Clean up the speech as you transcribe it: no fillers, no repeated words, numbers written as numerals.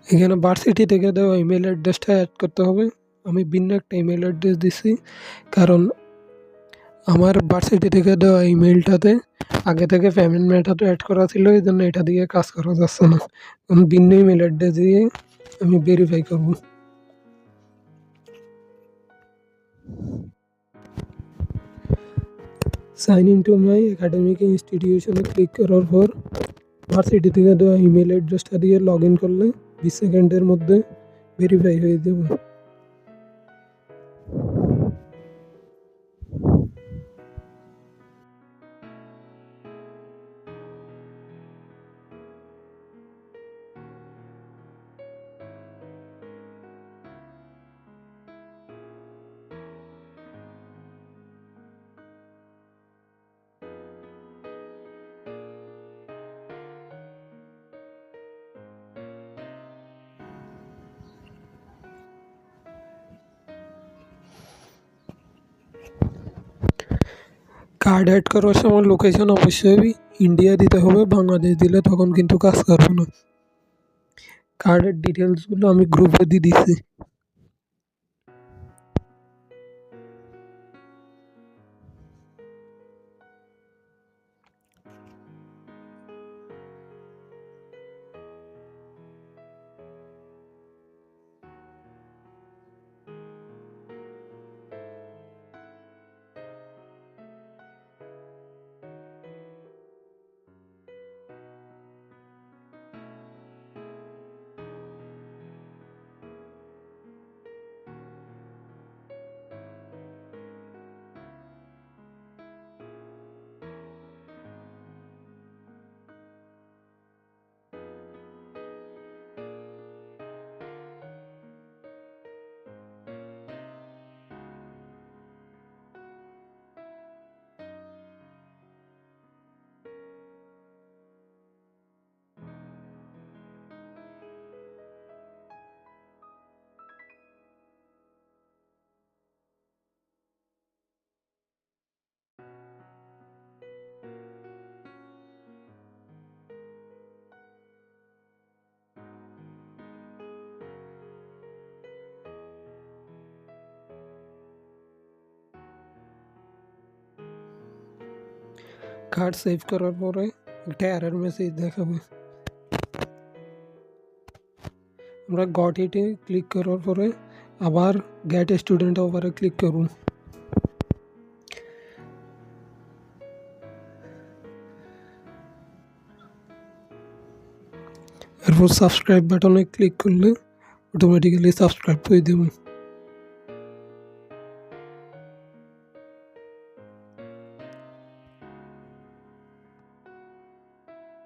এখানে ভার্সিটি থেকে দেওয়া ইমেল অ্যাড্রেসটা অ্যাড করতে হবে। আমি ভিন্ন একটা ইমেল অ্যাড্রেস দিছি, কারণ আমার ভার্সিটি থেকে দেওয়া ইমেলটাতে আগে থেকে পেমেন্ট মেথড অ্যাড করা ছিল, এই জন্য এটা দিয়ে কাজ করা যাচ্ছে না। আমি ভিন্ন ইমেল অ্যাড্রেস দিয়ে আমি ভেরিফাই করব। Sign in to my academic ইনস্টিটিউশনে ক্লিক করার পর ভার্সিটি থেকে দেওয়া ইমেল অ্যাড্রেসটা দিয়ে লগ ইন করলে 20 সেকেন্ডের মধ্যে ভেরিফাই হয়ে যাবে। কার্ড অ্যাড করার সময় লোকেশন অবশ্যই ইন্ডিয়া দিতে হবে, বাংলাদেশ দিলে তখন কিন্তু কাজ করবে না। কার্ডের ডিটেলসগুলো আমি গ্রুপে দিয়ে দিচ্ছি। কার্ড সেভ করার পরে একটা এরর মেসেজ দেখাবে। আমরা গট ইটে ক্লিক করার পরে আবার গেট স্টুডেন্ট অফারে ক্লিক করুন। এরপর সাবস্ক্রাইব বাটনে ক্লিক করলে অটোমেটিক্যালি সাবস্ক্রাইব করে দেবেন।